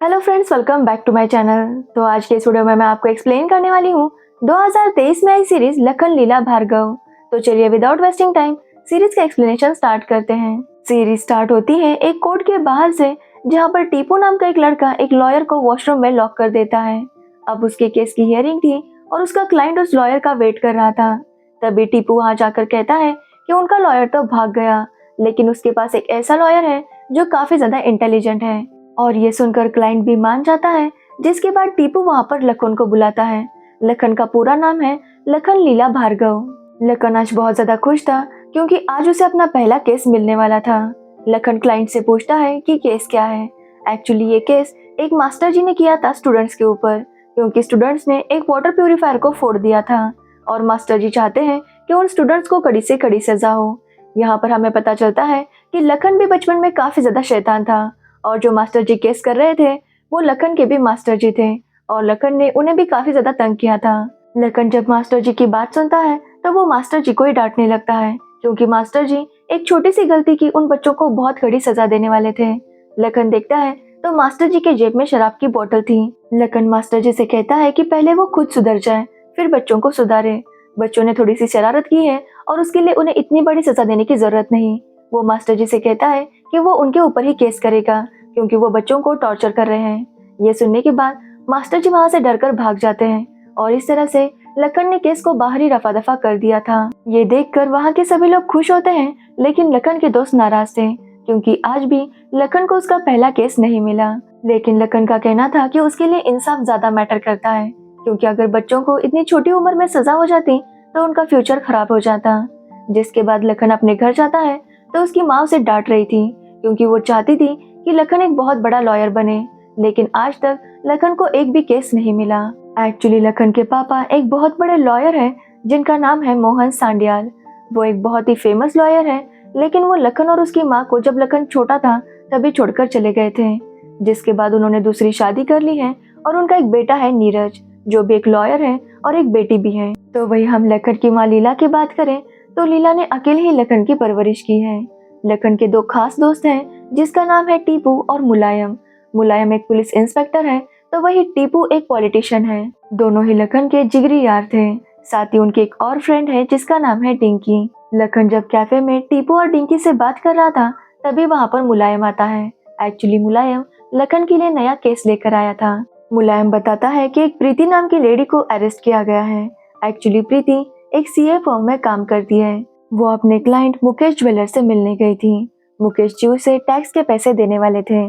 Hello friends, welcome back to my channel. तो आज के इस वीडियो में मैं आपको एक्सप्लेन करने वाली हूँ 2023 में आई सीरीज लखन लीला भार्गव। तो चलिए विदाउट वेस्टिंग टाइम सीरीज का एक्सप्लेनेशन स्टार्ट करते हैं। सीरीज स्टार्ट होती है एक कोर्ट के बाहर से, जहाँ पर टीपू नाम का एक लड़का एक लॉयर को वॉशरूम में लॉक कर देता है। अब उसके केस की हियरिंग थी और उसका क्लाइंट उस लॉयर का वेट कर रहा था। तभी टीपू वहाँ जाकर कहता है कि उनका लॉयर तो भाग गया, लेकिन उसके पास एक ऐसा लॉयर है जो काफी ज्यादा इंटेलिजेंट है। और ये सुनकर क्लाइंट भी मान जाता है, जिसके बाद टीपू वहाँ पर लखन को बुलाता है। लखन का पूरा नाम है लखन लीला भार्गव। लखन आज बहुत ज्यादा खुश था क्योंकि आज उसे अपना पहला केस मिलने वाला था। लखन क्लाइंट से पूछता है कि केस क्या है। एक्चुअली ये केस एक मास्टर जी ने किया था स्टूडेंट्स के ऊपर, क्योंकि स्टूडेंट्स ने एक वाटर प्यूरिफायर को फोड़ दिया था और मास्टर जी चाहते हैं कि उन स्टूडेंट्स को कड़ी से कड़ी सजा हो। यहाँ पर हमें पता चलता है कि लखन भी बचपन में काफी ज्यादा शैतान था और जो मास्टर जी केस कर रहे थे वो लखन के भी मास्टर जी थे और लखन ने उन्हें भी काफी ज्यादा तंग किया था। लखन जब मास्टर जी की बात सुनता है तो वो मास्टर जी को ही डांटने लगता है, क्योंकि मास्टर जी एक छोटी सी गलती की उन बच्चों को बहुत कड़ी सजा देने वाले थे। लखन देखता है तो मास्टर जी के जेब में शराब की बोतल थी। लखन मास्टर जी से कहता है कि पहले वो खुद सुधर जाए, फिर बच्चों को सुधारे। बच्चों ने थोड़ी सी शरारत की है और उसके लिए उन्हें इतनी बड़ी सजा देने की जरूरत नहीं। वो मास्टर जी से कहता है कि वो उनके ऊपर ही केस करेगा, क्योंकि वो बच्चों को टॉर्चर कर रहे हैं। ये सुनने के बाद मास्टर जी वहाँ से डरकर भाग जाते हैं और इस तरह से लखन ने केस को बाहर ही रफा दफा कर दिया था। ये देखकर वहाँ के सभी लोग खुश होते हैं, लेकिन लखन के दोस्त नाराज थे, क्योंकि आज भी लखन को उसका पहला केस नहीं मिला। लेकिन लखन का कहना था कि उसके लिए इंसाफ ज्यादा मैटर करता है, क्योंकि अगर बच्चों को इतनी छोटी उम्र में सजा हो जाती तो उनका फ्यूचर खराब हो जाता। जिसके बाद लखन अपने घर जाता है तो उसकी माँ उसे डांट रही थी, क्योंकि वो चाहती थी कि लखन एक बहुत बड़ा लॉयर बने, लेकिन आज तक लखन को एक भी केस नहीं मिला। एक्चुअली लखन के पापा एक बहुत बड़े लॉयर हैं, जिनका नाम है मोहन सांडियाल। वो एक बहुत ही फेमस लॉयर है, लेकिन वो लखन और उसकी माँ को जब लखन छोटा था तभी छोड़कर चले गए थे। जिसके बाद उन्होंने दूसरी शादी कर ली है और उनका एक बेटा है नीरज, जो भी एक लॉयर है, और एक बेटी भी है। तो वही हम लखन की माँ लीला की बात करें तो लीला ने अकेले ही लखन की परवरिश की है। लखन के दो खास दोस्त हैं, जिसका नाम है टीपू और मुलायम। मुलायम एक पुलिस इंस्पेक्टर है तो वही टीपू एक पॉलिटिशियन है। दोनों ही लखन के जिगरी यार थे। साथ ही उनकी एक और फ्रेंड है जिसका नाम है डिंकी। लखन जब कैफे में टीपू और डिंकी से बात कर रहा था तभी वहाँ पर मुलायम आता है। एक्चुअली मुलायम लखन के लिए नया केस लेकर आया था। मुलायम बताता है कि एक प्रीति नाम की लेडी को अरेस्ट किया गया है। एक्चुअली प्रीति एक सीए फर्म में काम करती है। वो अपने क्लाइंट मुकेश ज्वेलर से मिलने गई थी। मुकेश जी उसे टैक्स के पैसे देने वाले थे,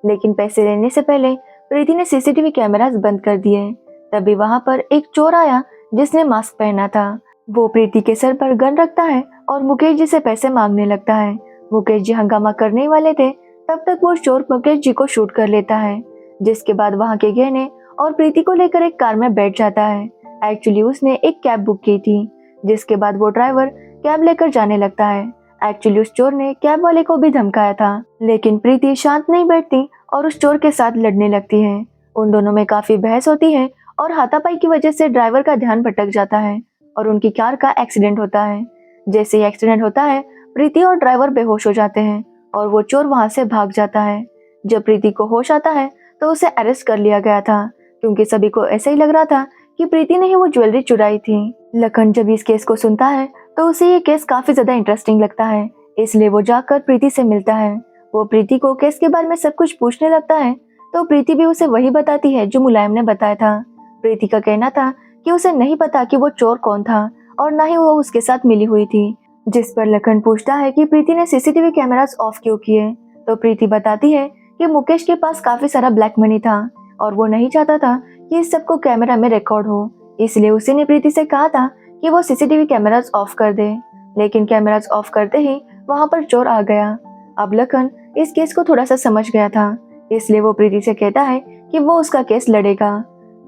लेकिन पैसे लेने से पहले प्रीति ने सीसीटीवी कैमरास बंद कर दिए। तभी वहाँ पर एक चोर आया जिसने मास्क पहना था। वो प्रीति के सर पर गन रखता है और मुकेश जी से पैसे मांगने लगता है। मुकेश जी हंगामा करने वाले थे, तब तक वो चोर मुकेश जी को शूट कर लेता है। जिसके बाद वहाँ के गहने और प्रीति को लेकर एक कार में बैठ जाता है। एक्चुअली उसने एक कैब बुक की थी। जिसके बाद वो ड्राइवर कैब लेकर जाने लगता है। एक्चुअली उस चोर ने कैब वाले को भी धमकाया था, लेकिन प्रीति शांत नहीं बैठती और उस चोर के साथ लड़ने लगती है। उन दोनों में काफी बहस होती है और हाथापाई की वजह से ड्राइवर का ध्यान भटक जाता है और उनकी कार का एक्सीडेंट होता है। जैसे ही एक्सीडेंट होता है प्रीति और ड्राइवर बेहोश हो जाते हैं और वो चोर वहां से भाग जाता है। जब प्रीति को होश आता है तो उसे अरेस्ट कर लिया गया था, क्योंकि सभी को ऐसा ही लग रहा था कि प्रीति ने ही वो ज्वेलरी चुराई थी। लखन जब इस केस को सुनता है तो उसे ये केस काफी ज्यादा इंटरेस्टिंग लगता है, इसलिए वो जाकर प्रीति से मिलता है। वो प्रीति को केस के बारे में सब कुछ पूछने लगता है तो प्रीति भी उसे वही बताती है जो मुलायम ने बताया था। प्रीति का कहना था कि उसे नहीं पता कि वो चोर कौन था और ना ही वो उसके साथ मिली हुई थी। जिस पर लखन पूछता है कि प्रीति ने सीसीटीवी कैमरास ऑफ क्यों किए, तो प्रीति बताती है कि मुकेश के पास काफी सारा ब्लैक मनी था और वो नहीं चाहता था कि इस सबको कैमरा में रिकॉर्ड हो, इसलिए उसी ने प्रीति से कहा था कि वो सीसीटीवी कैमरास ऑफ कर दे। लेकिन कैमरास ऑफ करते ही वहाँ पर चोर आ गया। अब लखन इस केस को थोड़ा सा समझ गया था, इसलिए वो प्रीति से कहता है कि वो उसका केस लड़ेगा।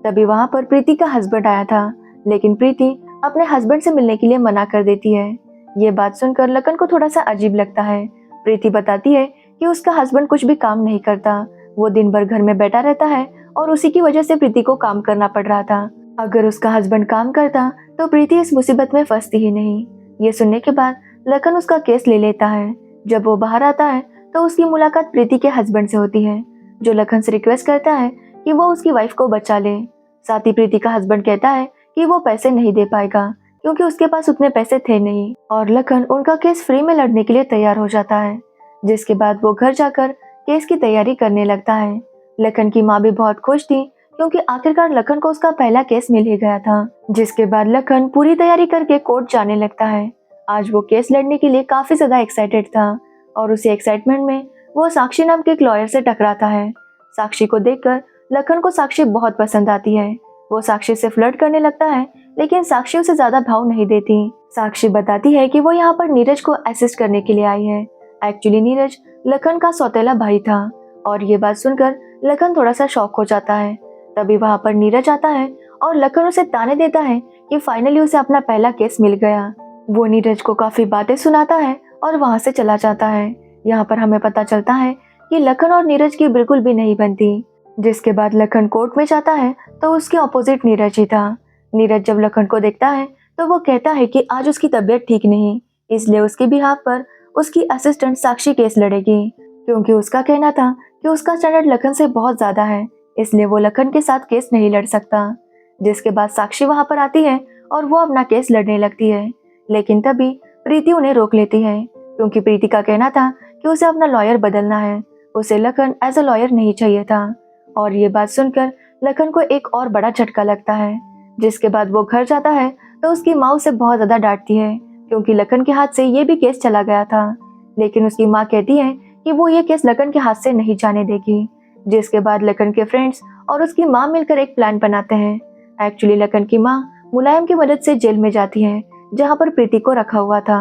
तभी वहाँ पर प्रीति का हस्बैंड आया था, लेकिन प्रीति अपने हस्बैंड से मिलने के लिए मना कर देती है। ये बात सुनकर लखन को थोड़ा सा अजीब लगता है। प्रीति बताती है कि उसका हस्बैंड कुछ भी काम नहीं करता, वो दिन भर घर में बैठा रहता है और उसी की वजह से प्रीति को काम करना पड़ रहा था। अगर उसका हस्बैंड काम करता तो प्रीति इस मुसीबत में फंसती ही नहीं। ये सुनने के बाद लखन उसका केस ले लेता है। जब वो बाहर आता है तो उसकी मुलाकात प्रीति के हस्बैंड से होती है। जो लखन से रिक्वेस्ट करता है कि वो उसकी वाइफ को बचा ले। साथ ही प्रीति का हस्बैंड कहता है कि वो पैसे नहीं दे पाएगा क्योंकि उसके पास उतने पैसे थे नहीं, और लखन उनका केस फ्री में लड़ने के लिए तैयार हो जाता है। जिसके बाद वो घर जाकर केस की तैयारी करने लगता है। लखन की माँ भी बहुत खुश थी क्योंकि आखिरकार लखन को उसका पहला केस मिल ही गया था। जिसके बाद लखन पूरी तैयारी करके कोर्ट जाने लगता है। आज वो केस लड़ने के लिए काफी ज्यादा एक्साइटेड था और उसी एक्साइटमेंट में वो साक्षी नाम के एक लॉयर से टकराता है। साक्षी को देखकर लखन को साक्षी बहुत पसंद आती है। वो साक्षी से फ्लर्ट करने लगता है, लेकिन साक्षी उसे ज्यादा भाव नहीं देती। साक्षी बताती है कि वो यहाँ पर नीरज को असिस्ट करने के लिए आई है। एक्चुअली नीरज लखन का सौतेला भाई था, और ये बात सुनकर लखन थोड़ा सा शॉक हो जाता है। तभी वहाँ पर नीरज आता है और लखन उसे ताने देता है कि फाइनली उसे अपना पहला केस मिल गया। वो नीरज को काफी बातें सुनाता है और वहाँ से चला जाता है। यहाँ पर हमें पता चलता है कि लखन और नीरज की बिल्कुल भी नहीं बनती। जिसके बाद लखन कोर्ट में जाता है तो उसके ऑपोजिट नीरज ही था। नीरज जब लखन को देखता है तो वो कहता है कि आज उसकी तबीयत ठीक नहीं, इसलिए उसके बिहाफ पर उसकी असिस्टेंट साक्षी केस लड़ेगी, क्योंकि उसका कहना था कि उसका स्टैंडर्ड लखन से बहुत ज्यादा है, इसलिए वो लखन के साथ केस नहीं लड़ सकता। जिसके बाद साक्षी वहां पर आती है और वो अपना केस लड़ने लगती है, लेकिन तभी प्रीति उन्हें रोक लेती है, क्योंकि प्रीति का कहना था कि उसे अपना लॉयर बदलना है, उसे लखन एज अ लॉयर नहीं चाहिए था। और ये बात सुनकर लखन को एक और बड़ा झटका लगता है। जिसके बाद वो घर जाता है तो उसकी माँ उसे बहुत ज्यादा डांटती है, क्योंकि लखन के हाथ से ये भी केस चला गया था। लेकिन उसकी माँ कहती है कि वो ये केस लखन के हाथ से नहीं जाने देगी। जिसके बाद लखन के फ्रेंड्स और उसकी माँ मिलकर एक प्लान बनाते हैं। एक्चुअली लखन की माँ मुलायम की मदद से जेल में जाती है, जहाँ पर प्रीति को रखा हुआ था।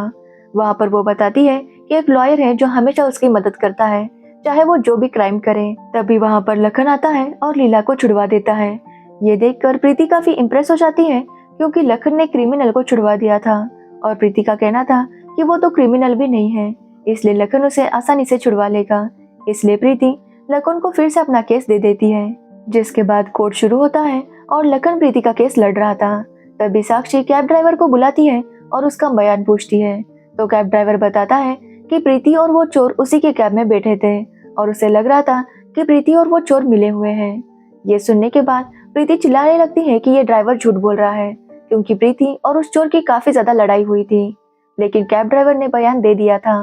वहाँ पर वो बताती है कि एक लॉयर है जो हमेशा उसकी मदद करता है, चाहे वो जो भी क्राइम करे। तभी वहाँ पर लखन आता है और लीला को छुड़वा देता है। ये देखकर प्रीति काफी इम्प्रेस हो जाती है, क्योंकि लखन ने क्रिमिनल को छुड़वा दिया था, और प्रीति का कहना था कि वो तो क्रिमिनल भी नहीं है, इसलिए लखन उसे आसानी से छुड़वा लेगा। इसलिए प्रीति लखन को फिर से अपना केस दे देती है। जिसके बाद कोर्ट शुरू होता है और लखन प्रीति का केस लड़ रहा था। तभी साक्षी कैब ड्राइवर को बुलाती है और उसका बयान पूछती है, तो कैब ड्राइवर बताता है कि प्रीति और वो चोर उसी के कैब में बैठे थे, और उसे लग रहा था कि प्रीति और वो चोर मिले हुए हैं। ये सुनने के बाद प्रीति चिल्लाने लगती है कि ये ड्राइवर झूठ बोल रहा है, क्योंकि प्रीति और उस चोर की काफी ज्यादा लड़ाई हुई थी। लेकिन कैब ड्राइवर ने बयान दे दिया था।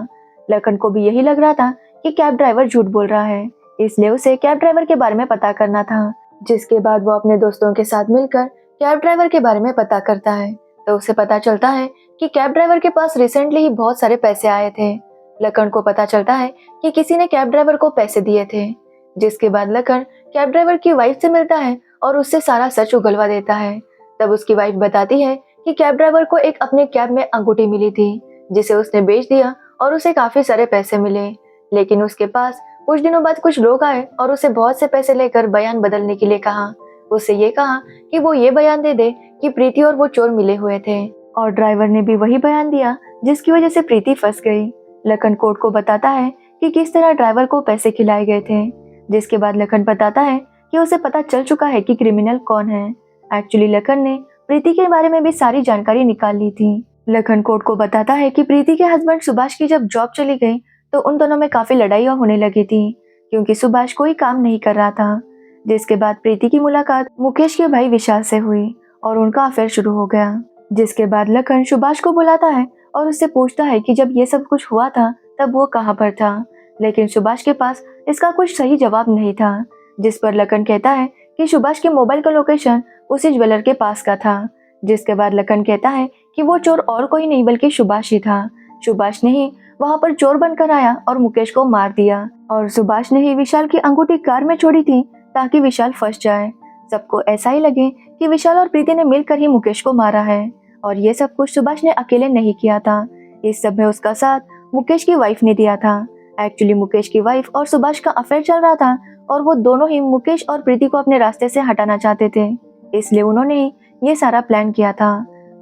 लखन को भी यही लग रहा था कि कैब ड्राइवर झूठ बोल रहा है, इसलिए उसे कैब ड्राइवर के बारे में पता करना था। जिसके बाद वो अपने दोस्तों के साथ मिलकर कैब ड्राइवर के बारे में पता करता है, तो उसे पता चलता है कि कैब ड्राइवर के पास रिसेंटली ही बहुत सारे पैसे आए थे। लखन को पता चलता है कि किसी ने कैब ड्राइवर को पैसे दिए थे। जिसके बाद लखन कैब ड्राइवर की वाइफ से मिलता है और उससे सारा सच उगलवा देता है। तब उसकी वाइफ बताती है कि कैब ड्राइवर को एक अपने कैब में अंगूठी मिली थी, जिसे उसने बेच दिया और उसे काफी सारे पैसे मिले। लेकिन उसके पास कुछ दिनों बाद कुछ लोग आए और उसे बहुत से पैसे लेकर बयान बदलने के लिए कहा। उससे ये कहा कि वो ये बयान दे दे कि प्रीति और वो चोर मिले हुए थे, और ड्राइवर ने भी वही बयान दिया, जिसकी वजह से प्रीति फंस गई। लखन कोर्ट को बताता है कि किस तरह ड्राइवर को पैसे खिलाए गए थे। जिसके बाद लखन बताता है कि उसे पता चल चुका है कि क्रिमिनल कौन है। एक्चुअली लखन ने प्रीति के बारे में भी सारी जानकारी निकाल ली थी। लखन कोर्ट को बताता है कि प्रीति के हस्बैंड सुभाष की जब जॉब चली गई तो उन दोनों में काफी लड़ाइयाँ होने लगी थी, क्योंकि सुभाष कोई काम नहीं कर रहा था। जिसके बाद प्रीति की मुलाकात मुकेश के भाई विशाल से हुई और उनका अफेयर शुरू हो गया। जिसके बाद लखन सुभाष को बुलाता है और उससे पूछता है कि जब ये सब कुछ हुआ था तब वो कहाँ पर था, लेकिन सुभाष के पास इसका कुछ सही जवाब नहीं था। जिस पर लखन कहता है कि सुभाष के मोबाइल का लोकेशन उसी ज्वेलर के पास का था। जिसके बाद लखन कहता है कि वो चोर और कोई नहीं बल्कि सुभाष ही था। सुभाष ने ही वहाँ पर चोर बनकर आया और मुकेश को मार दिया, और सुभाष ने ही विशाल की अंगूठी कार में छोड़ी थी ताकि विशाल फंस जाए। सबको ऐसा ही लगे कि विशाल और प्रीति ने मिलकर ही मुकेश को मारा है, और ये सब कुछ सुभाष ने अकेले नहीं किया था। इस सब में उसका साथ मुकेश की वाइफ ने दिया था। एक्चुअली मुकेश की वाइफ और सुभाष का अफेयर चल रहा था, और वो दोनों ही मुकेश और प्रीति को अपने रास्ते से हटाना चाहते थे, इसलिए उन्होंने ही ये सारा प्लान किया था।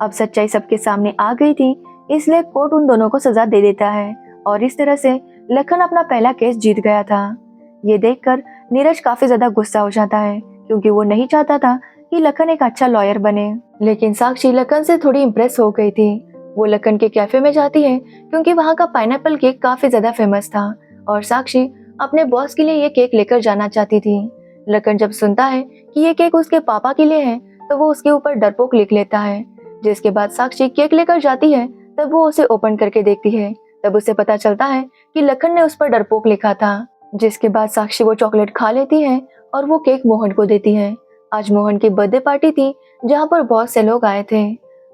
अब सच्चाई सबके सामने आ गई थी, इसलिए कोर्ट उन दोनों को सजा दे देता है, और इस तरह से लखन अपना पहला केस जीत गया था। ये देखकर नीरज काफी ज्यादा गुस्सा हो जाता है, क्योंकि वो नहीं चाहता था कि लखन एक अच्छा लॉयर बने। लेकिन साक्षी लखन से थोड़ी इम्प्रेस हो गई थी। वो लखन के कैफे में जाती है, क्योंकि वहाँ का पाइनएप्पल केक काफी ज्यादा फेमस था, और साक्षी अपने बॉस के लिए ये केक लेकर जाना चाहती थी। लखन जब सुनता है कि ये केक उसके पापा के लिए है तो वो उसके ऊपर डरपोक लिख लेता है। जिसके बाद साक्षी केक लेकर जाती है, तब वो उसे ओपन करके देखती है। तब उसे पता चलता है कि लखन ने उस पर डरपोक लिखा था। जिसके बाद साक्षी वो चॉकलेट खा लेती है और वो केक मोहन को देती है। आज मोहन की बर्थडे पार्टी थी जहाँ पर बहुत से लोग आए थे।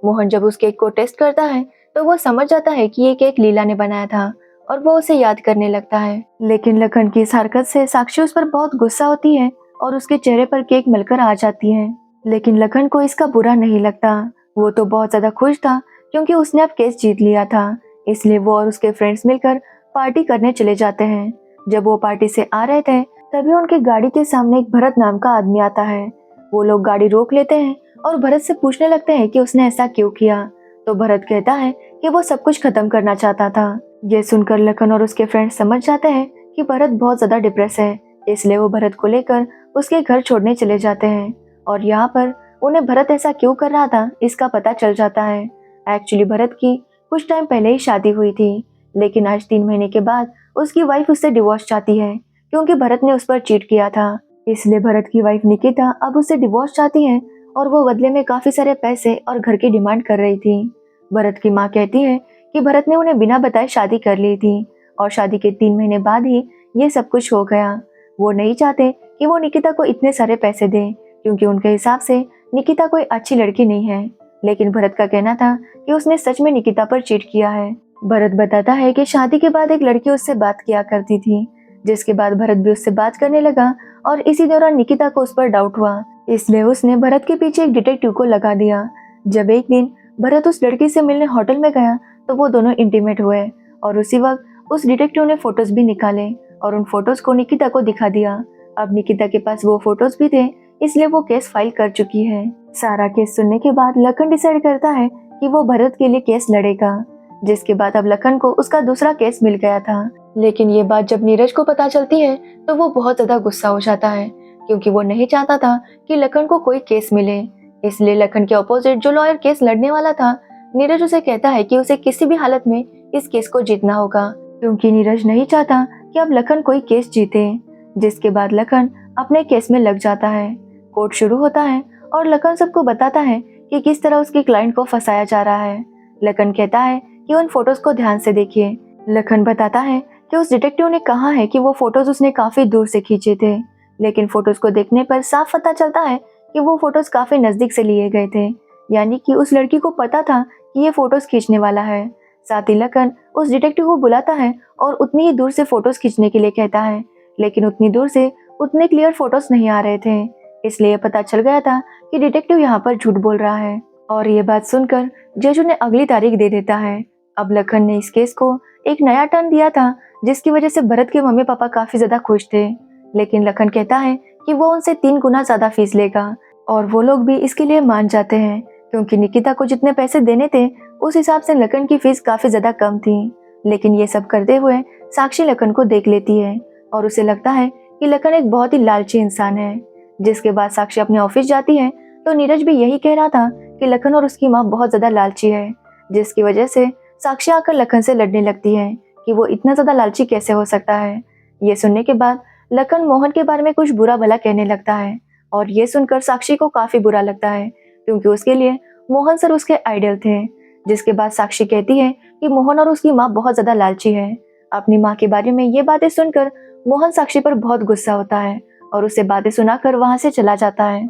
मोहन जब उस केक को टेस्ट करता है तो वो समझ जाता है कि ये केक लीला ने बनाया था और वो उसे याद करने लगता है। लेकिन लखन की इस हरकत से साक्षी उस पर बहुत गुस्सा होती है और उसके चेहरे पर केक मलकर आ जाती है। लेकिन लखन को इसका बुरा नहीं लगता। वो तो बहुत ज्यादा खुश था क्योंकि उसने अब केस जीत लिया था। इसलिए वो और उसके फ्रेंड्स मिलकर पार्टी करने चले जाते हैं। जब वो पार्टी से आ रहे थे तभी उनकी गाड़ी के सामने एक भरत नाम का आदमी आता है। वो लोग गाड़ी रोक लेते हैं और भरत से पूछने लगते हैं कि उसने ऐसा क्यों किया। तो भरत कहता है कि वो सब कुछ खत्म करना चाहता था। ये सुनकर लखन और उसके फ्रेंड्स समझ जाते हैं कि भरत बहुत ज्यादा डिप्रेस है। इसलिए वो भरत को लेकर उसके घर छोड़ने चले जाते हैं और यहाँ पर उन्हें भरत ऐसा क्यों कर रहा था इसका पता चल जाता है। एक्चुअली भरत की कुछ टाइम पहले ही शादी हुई थी, लेकिन आज 3 महीने के बाद उसकी वाइफ उससे डिवोर्स चाहती है क्योंकि भरत ने उस पर चीट किया था। इसलिए भरत की वाइफ निकिता अब उससे डिवोर्स चाहती है और वो बदले में काफी सारे पैसे और घर की डिमांड कर रही थी। भरत की माँ कहती है कि भरत ने उन्हें बिना बताए शादी कर ली थी और शादी के 3 महीने बाद ही ये सब कुछ हो गया। वो नहीं चाहते कि वो निकिता को इतने सारे पैसे दे क्योंकि उनके हिसाब से निकिता कोई अच्छी लड़की नहीं है। लेकिन भरत का कहना था कि उसने सच में निकिता पर चीट किया है। भरत बताता है कि शादी के बाद एक लड़की उससे बात किया करती थी, जिसके बाद भरत भी उससे बात करने लगा और इसी दौरान निकिता को उस पर डाउट हुआ। इसलिए उसने भरत के पीछे एक डिटेक्टिव को लगा दिया। जब एक दिन भरत उस लड़की से मिलने होटल में गया तो वो दोनों इंटीमेट हुए और उसी वक्त उस डिटेक्टिव ने फोटोज भी निकाले और उन फोटोज को निकिता को दिखा दिया। अब निकिता के पास वो फोटोज भी थे, इसलिए वो केस फाइल कर चुकी है। सारा केस सुनने के बाद लखन डिसाइड करता है कि वो भरत के लिए केस लड़ेगा। जिसके बाद अब लखन को उसका दूसरा केस मिल गया था। लेकिन ये बात जब नीरज को पता चलती है तो वो बहुत ज्यादा गुस्सा हो जाता है क्योंकि वो नहीं चाहता था कि लखन को कोई केस मिले। इसलिए लखन के ऑपोजिट जो लॉयर केस लड़ने वाला था, नीरज उसे कहता है कि उसे किसी भी हालत में इस केस को जीतना होगा क्योंकि नीरज नहीं चाहता कि अब लखन कोई केस जीते। जिसके बाद लखन अपने केस में लग जाता है। कोर्ट शुरू होता है और लखन सबको बताता है कि किस तरह उसके क्लाइंट को फंसाया जा रहा है। लखन कहता है कि उन फोटोज को ध्यान से देखिए। लखन बताता है कि उस डिटेक्टिव ने कहा है कि वो फोटोज उसने काफी दूर से खींचे थे, लेकिन फोटोज को देखने पर साफ पता चलता है कि वो फोटोज काफी नजदीक से लिए गए थे, यानी कि उस लड़की को पता था कि ये फोटोज खींचने वाला है। साथ ही लखन उस डिटेक्टिव को बुलाता है और उतनी ही दूर से फोटोज खींचने के लिए कहता है, लेकिन उतनी दूर से उतने क्लियर फोटोज नहीं आ रहे थे। इसलिए पता चल गया था कि डिटेक्टिव यहाँ पर झूठ बोल रहा है और ये बात सुनकर जज उन्हें अगली तारीख दे देता है। अब लखन ने इस केस को एक नया टर्न दिया था, जिसकी वजह से भरत के मम्मी पापा काफी ज्यादा खुश थे। लेकिन लखन कहता है कि वो उनसे 3 गुना ज्यादा फीस लेगा और वो लोग भी इसके लिए मान जाते हैं क्योंकि निकिता को जितने पैसे देने थे उस हिसाब से लखन की फीस काफी ज्यादा कम थी। लेकिन ये सब करते हुए साक्षी लखन को देख लेती है और उसे लगता है कि लखन एक बहुत ही लालची इंसान है। जिसके बाद साक्षी अपने ऑफिस जाती है तो नीरज भी यही कह रहा था कि लखन और उसकी माँ बहुत ज्यादा लालची है, जिसकी वजह से साक्षी आकर लखन से लड़ने लगती है कि वो इतना ज्यादा लालची कैसे हो सकता है। ये सुनने के बाद लखन मोहन के बारे में कुछ बुरा भला कहने लगता है और ये सुनकर साक्षी को काफी बुरा लगता है क्योंकि उसके लिए मोहन सर उसके आइडल थे। जिसके बाद साक्षी कहती है कि मोहन और उसकी माँ बहुत ज्यादा लालची है। अपनी माँ के बारे में ये बातें सुनकर मोहन साक्षी पर बहुत गुस्सा होता है और उसे बातें सुनाकर वहां से चला जाता है।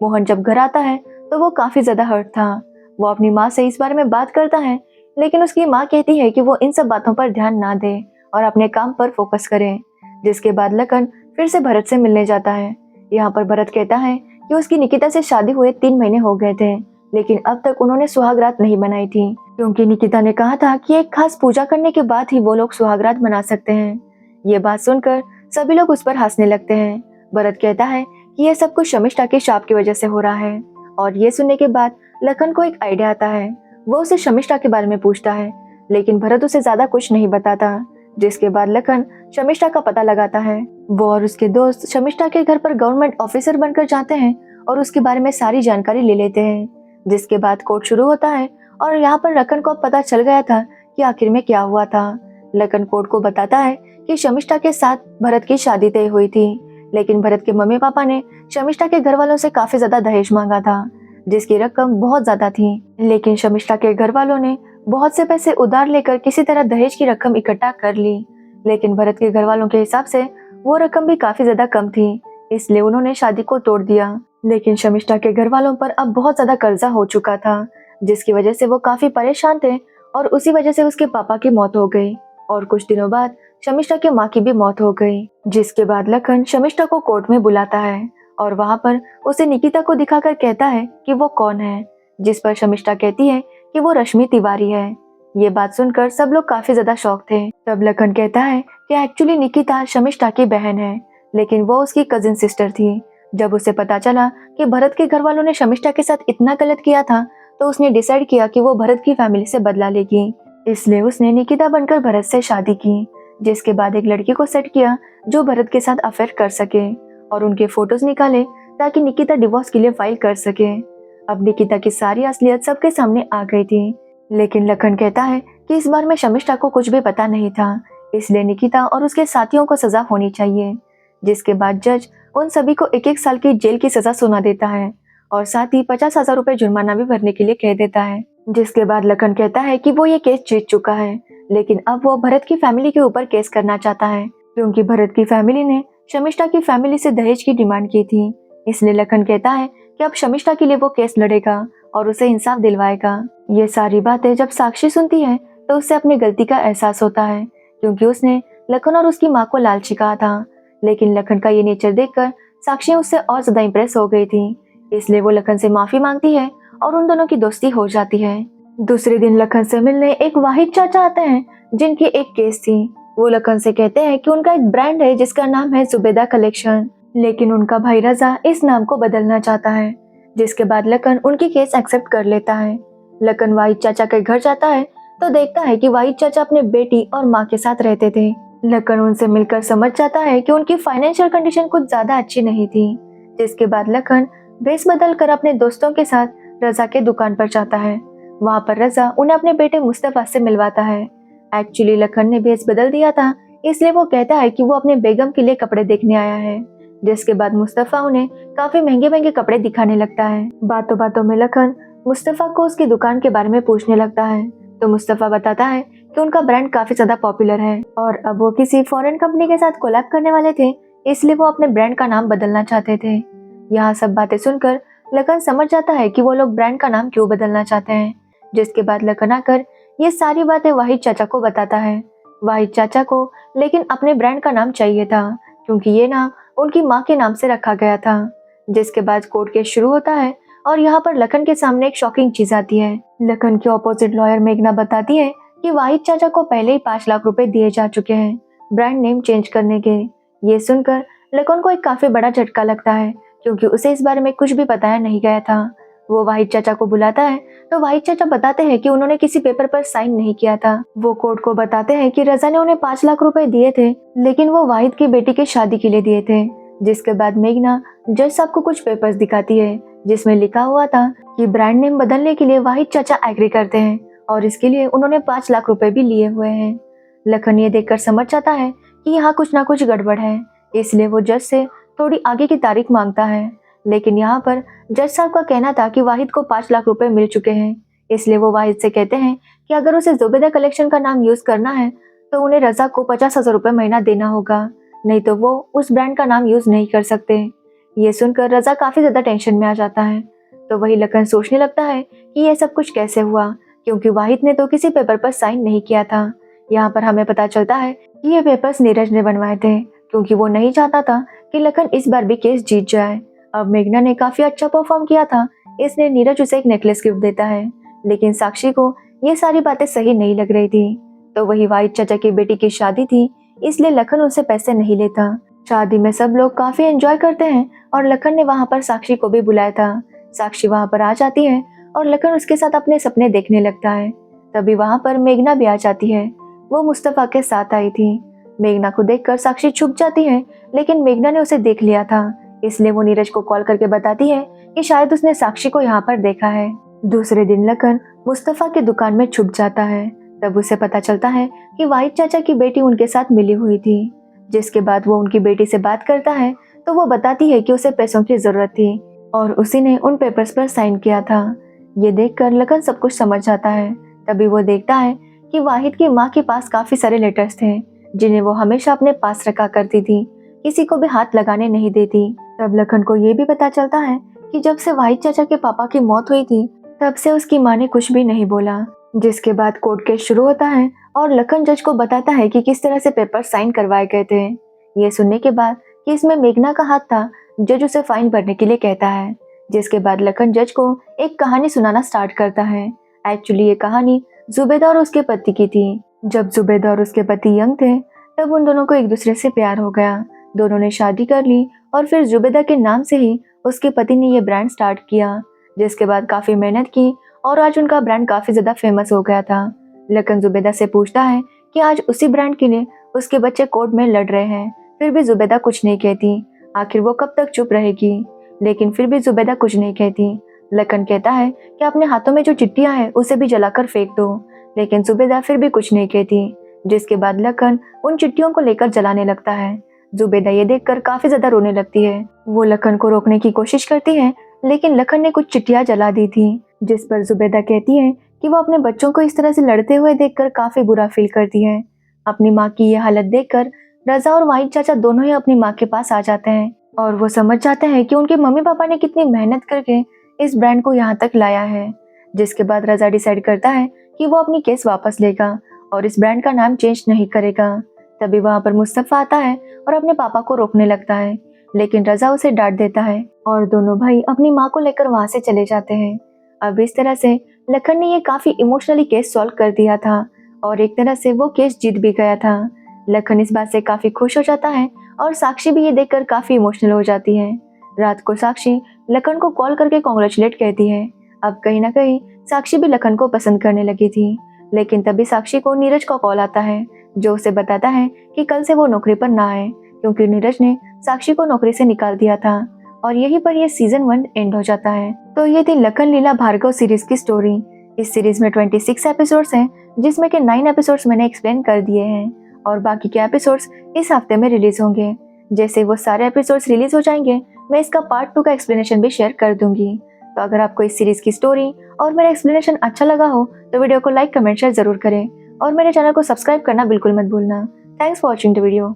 मोहन जब घर आता है तो वो काफी ज्यादा हर्ट था। वो अपनी माँ से इस बारे में बात करता है, लेकिन उसकी माँ कहती है कि वो इन सब बातों पर ध्यान ना दे और अपने काम पर फोकस करे। जिसके बाद लखन फिर से भरत से मिलने जाता है। यहाँ पर भरत कहता है कि उसकी निकिता से शादी हुए 3 महीने हो गए थे, लेकिन अब तक उन्होंने सुहागरात नहीं बनाई थी क्योंकि निकिता ने कहा था कि एक खास पूजा करने के बाद ही वो लोग सुहागरात बना सकते हैं। ये बात सुनकर सभी लोग उस पर हंसने लगते हैं। भरत कहता है कि यह सब कुछ शमिष्ठा के शाप की वजह से हो रहा है और ये सुनने के बाद लखन को एक आइडिया आता है। वो उसे शमिष्ठा के बारे में पूछता है, लेकिन भरत उसे ज्यादा कुछ नहीं बताता। जिसके बाद लखन शमिष्ठा का पता लगाता है। वो और उसके दोस्त शमिष्ठा के घर पर गवर्नमेंट ऑफिसर बनकर जाते हैं और उसके बारे में सारी जानकारी ले लेते हैं। जिसके बाद कोर्ट शुरू होता है और यहाँ पर लखन को पता चल गया था कि आखिर में क्या हुआ था। लखन कोर्ट को बताता है कि शमिष्ठा के साथ भरत की शादी तय हुई थी, लेकिन भरत के मम्मी पापा ने शमिष्ठा के घर वालों से काफी ज्यादा दहेज मांगा था, जिसकी रकम बहुत ज्यादा थी। लेकिन शमिष्ठा के घर वालों ने बहुत से पैसे उधार लेकर किसी तरह दहेज की रकम इकट्ठा कर ली, लेकिन भरत के घर वालों के हिसाब से वो रकम भी काफी ज्यादा कम थी, इसलिए उन्होंने शादी को तोड़ दिया। लेकिन शमिष्ठा के घर वालों पर अब बहुत ज्यादा कर्जा हो चुका था, जिसकी वजह से वो काफी परेशान थे और उसी वजह से उसके पापा की मौत हो गई और कुछ दिनों बाद शमिष्ठा की माँ की भी मौत हो गई। जिसके बाद लखन शमिष्ठा को कोर्ट में बुलाता है और वहाँ पर उसे निकिता को दिखाकर कहता है कि वो कौन है, जिस पर शमिष्ठा कहती है कि वो रश्मि तिवारी है। ये बात सुनकर सब लोग काफी ज्यादा शॉक थे। तब लखन कहता है कि एक्चुअली निकिता शमिष्ठा की बहन है, लेकिन वो उसकी कजिन सिस्टर थी। जब उसे पता चला कि भरत के घर वालों ने शमिष्ठा के साथ इतना गलत किया था, तो उसने डिसाइड किया कि वो भरत की फैमिली से बदला लेगी, इसलिए उसने निकिता बनकर भरत से शादी की। जिसके बाद एक लड़की को सेट किया जो भरत के साथ अफेयर कर सके और उनके फोटोज निकाले ताकि निकिता डिवोर्स के लिए फाइल कर सके। अब निकिता की सारी असलियत सबके सामने आ गई थी, लेकिन लखन कहता है कि इस बार में शमिष्ठा को कुछ भी पता नहीं था, इसलिए निकिता और उसके साथियों को सजा होनी चाहिए। जिसके बाद जज उन सभी को 1-1 साल की जेल की सजा सुना देता है और साथ ही 50,000 रुपए जुर्माना भी भरने के लिए कह देता है। जिसके बाद लखन कहता है कि वो ये केस जीत चुका है, लेकिन अब वो भरत की फैमिली के ऊपर केस करना चाहता है, क्योंकि भरत की फैमिली ने शमिष्ठा की फैमिली से दहेज की डिमांड की थी। इसलिए लखन कहता है कि अब शमिष्ठा के लिए वो केस लड़ेगा और उसे इंसाफ दिलवाएगा। ये सारी बातें जब साक्षी सुनती है तो उसे अपनी गलती का एहसास होता है, क्योंकि उसने लखन और उसकी माँ को लालची कहा था। लेकिन लखन का ये नेचर देखकर साक्षी उससे और ज्यादा इम्प्रेस हो गई थी, इसलिए वो लखन से माफी मांगती है और उन दोनों की दोस्ती हो जाती है। दूसरे दिन लखन से मिलने एक वाहिद चाचा आते हैं, जिनकी एक केस थी। वो लखन से कहते हैं कि उनका एक ब्रांड है जिसका नाम है जुबेदा कलेक्शन, लेकिन उनका भाई रजा इस नाम को बदलना चाहता है। जिसके बाद लखन उनकी केस एक्सेप्ट कर लेता है। लखन वाहिद चाचा के घर जाता है तो देखता है कि वाहिद चाचा अपने बेटी और माँ के साथ रहते थे। लखन उनसे मिलकर समझ जाता है कि उनकी फाइनेंशियल कंडीशन कुछ ज्यादा अच्छी नहीं थी। जिसके बाद लखन भेस बदल कर अपने दोस्तों के साथ रजा के दुकान पर जाता है। वहाँ पर रजा उन्हें अपने बेटे मुस्तफा से मिलवाता है। एक्चुअली लखन ने भेस बदल दिया था, इसलिए वो कहता है कि वो अपने बेगम के लिए कपड़े देखने आया है। जिसके बाद मुस्तफा उन्हें काफी महंगे महंगे कपड़े दिखाने लगता है। बातों बातों में लखन मुस्तफा को उसकी दुकान के बारे में पूछने लगता है, तो मुस्तफा बताता है कि उनका ब्रांड काफी ज्यादा पॉपुलर है और अब वो किसी फॉरेन कंपनी के साथ कोलैब करने वाले थे, इसलिए वो अपने ब्रांड का नाम बदलना चाहते थे। यहाँ सब बातें सुनकर लखन समझ जाता है कि वो लोग ब्रांड का नाम क्यों बदलना चाहते हैं। जिसके बाद लखन आकर ये सारी बातें वाहिद चाचा को बताता है। वाहिद चाचा को लेकिन अपने ब्रांड का नाम चाहिए था, क्योंकि ये नाम उनकी माँ के नाम से रखा गया था। जिसके बाद कोर्ट केस शुरू होता है और यहाँ पर लखन के सामने एक शॉकिंग चीज आती है। लखन के ऑपोजिट लॉयर मेघना बताती है कि वाहिद चाचा को पहले ही 5 लाख रुपए दिए जा चुके हैं ब्रांड नेम चेंज करने के। ये सुनकर लखन को एक काफी बड़ा झटका लगता है, क्योंकि उसे इस बारे में कुछ भी बताया नहीं गया था। वो वाहिद चाचा को बुलाता है तो वाहिद चाचा बताते हैं कि उन्होंने किसी पेपर पर साइन नहीं किया था। वो कोर्ट को बताते हैं कि रजा ने उन्हें 5 लाख रुपए दिए थे, लेकिन वो वाहिद की बेटी की शादी के लिए दिए थे। जिसके बाद मेघना जज साहब को कुछ पेपर्स दिखाती है, जिसमें लिखा हुआ था कि ब्रांड नेम बदलने के लिए वाहिद चाचा एग्री करते हैं और इसके लिए उन्होंने 5 लाख रुपए भी लिए हुए हैं। लखन ये देखकर समझ जाता है कि यहाँ कुछ ना कुछ गड़बड़ है, इसलिए वो जज से थोड़ी आगे की तारीख मांगता है। लेकिन यहाँ पर जज साहब का कहना था कि वाहिद को 5 लाख रुपए मिल चुके हैं, इसलिए वो वाहिद से कहते हैं कि अगर उसे जुबेदा कलेक्शन का नाम यूज करना है तो उन्हें रजा को 50,000 रुपए महीना देना होगा, नहीं तो वो उस ब्रांड का नाम यूज नहीं कर सकते। ये सुनकर रजा काफी ज्यादा टेंशन में आ जाता है। तो वही लखन सोचने लगता है कि यह सब कुछ कैसे हुआ, क्योंकि वाहिद ने तो किसी पेपर पर साइन नहीं किया था। यहाँ पर हमें पता चलता है कि ये पेपर्स नीरज ने बनवाए थे, क्योंकि वो नहीं चाहता था कि लखन इस बार भी केस जीत जाए। अब मेघना ने काफी अच्छा परफॉर्म किया था, इसलिए नीरज उसे एक नेकलेस गिफ्ट देता है, लेकिन साक्षी को ये सारी बातें सही नहीं लग रही थी। तो वही वाहिद चाचा की बेटी की शादी थी, इसलिए लखन उनसे पैसे नहीं लेता। शादी में सब लोग काफी एंजॉय करते हैं और लखन ने वहाँ पर साक्षी को भी बुलाया था। साक्षी वहाँ पर आ जाती है और लखन उसके साथ अपने सपने देखने लगता है। तभी वहाँ पर मेघना भी आ जाती है। वो मुस्तफा के साथ आई थी। मेघना को देखकर साक्षी छुप जाती है, लेकिन मेघना ने उसे देख लिया था, इसलिए वो नीरज को कॉल करके बताती है कि शायद उसने साक्षी को यहाँ पर देखा है। दूसरे दिन लखन मुस्तफा की दुकान में छुप जाता है। तब उसे पता चलता है कि वाहिद चाचा की बेटी उनके साथ मिली हुई थी। जिसके बाद वो उनकी बेटी से बात करता है तो वो बताती है कि उसे पैसों की जरूरत थी और उसी ने उन पेपर्स पर साइन किया था। ये देखकर लखन सब कुछ समझ जाता है। तभी वो देखता है कि वाहिद की माँ के पास काफी सारे लेटर्स थे जिन्हें वो हमेशा अपने पास रखा करती थी, किसी को भी हाथ लगाने नहीं देती। तब लखन को ये भी पता चलता है कि जब से वाहिद चाचा के पापा की मौत हुई थी तब से उसकी माँ ने कुछ भी नहीं बोला। जिसके बाद कोर्ट केस शुरू होता है और लखन जज को बताता है कि किस तरह से पेपर साइन करवाए गए थे। ये सुनने के बाद कि इसमें मेघना का हाथ था, जज उसे फाइन भरने के लिए कहता है। जिसके बाद लखन जज को एक कहानी सुनाना स्टार्ट करता है। एक्चुअली ये कहानी जुबेदा और उसके पति की थी। जब जुबेदा और उसके पति यंग थे तब उन दोनों को एक दूसरे से प्यार हो गया। दोनों ने शादी कर ली और फिर जुबेदा के नाम से ही उसके पति ने ये ब्रांड स्टार्ट किया। जिसके बाद काफी मेहनत की और आज उनका ब्रांड काफी ज्यादा फेमस हो गया था। लखन जुबेदा से पूछता है कि आज उसी ब्रांड के लिए उसके बच्चे कोर्ट में लड़ रहे हैं, फिर भी जुबेदा कुछ नहीं कहती। आखिर वो कब तक चुप रहेगी? लेकिन फिर भी जुबेदा कुछ नहीं कहती। लखन कहता है कि अपने हाथों में जो चिट्ठियां हैं उसे भी जलाकर फेंक दो, लेकिन जुबेदा फिर भी कुछ नहीं कहती। जिसके बाद लखन उन चिट्ठियों को लेकर जलाने लगता है। जुबेदा ये देखकर काफी ज्यादा रोने लगती है। वो लखन को रोकने की कोशिश करती है लेकिन लखन ने कुछ चिट्ठियां जला दी थी। जिस पर जुबेदा कहती है कि वो अपने बच्चों को इस तरह से लड़ते हुए देखकर काफी बुरा फील करती है। अपनी माँ की ये हालत देखकर रजा और वाहिद चाचा दोनों ही अपनी माँ के पास आ जाते हैं और वो समझ जाते हैं कि उनके मम्मी पापा ने कितनी मेहनत करके इस ब्रांड को यहाँ तक लाया है। जिसके बाद रजा डिसाइड करता है कि वो अपनी केस वापस लेगा और इस ब्रांड का नाम चेंज नहीं करेगा। तभी वहाँ पर मुस्तफा आता है और अपने पापा को रोकने लगता है, लेकिन रजा उसे डांट देता है और दोनों भाई अपनी माँ को लेकर वहाँ से चले जाते हैं। अब इस तरह से लखन ने ये काफी इमोशनली केस सॉल्व कर दिया था और एक तरह से वो केस जीत भी गया था। लखन इस बात से काफी खुश हो जाता है और साक्षी भी ये देखकर काफी इमोशनल हो जाती है। रात को साक्षी लखन को कॉल करके कॉन्ग्रेचुलेट कहती है। अब कहीं ना कहीं साक्षी भी लखन को पसंद करने लगी थी, लेकिन तभी साक्षी को नीरज का कॉल आता है जो उसे बताता है कि कल से वो नौकरी पर ना आए क्योंकि नीरज ने साक्षी को नौकरी से निकाल दिया था। और यहीं पर ये सीजन 1 एंड हो जाता है। तो ये थी लखन लीला भार्गव सीरीज की स्टोरी। इस सीरीज में 26 एपिसोड्स हैं जिसमें के 9 एपिसोड्स मैंने एक्सप्लेन कर दिए हैं और बाकी के एपिसोड्स इस हफ्ते में रिलीज होंगे। जैसे वो सारे एपिसोड्स रिलीज हो जाएंगे मैं इसका पार्ट 2 का एक्सप्लेनेशन भी शेयर कर दूंगी। तो अगर आपको इस सीरीज की स्टोरी और मेरा एक्सप्लेनेशन अच्छा लगा हो तो वीडियो को लाइक कमेंट शेयर जरूर करें और मेरे चैनल को सब्सक्राइब करना बिल्कुल मत भूलना। Thanks for watching the video.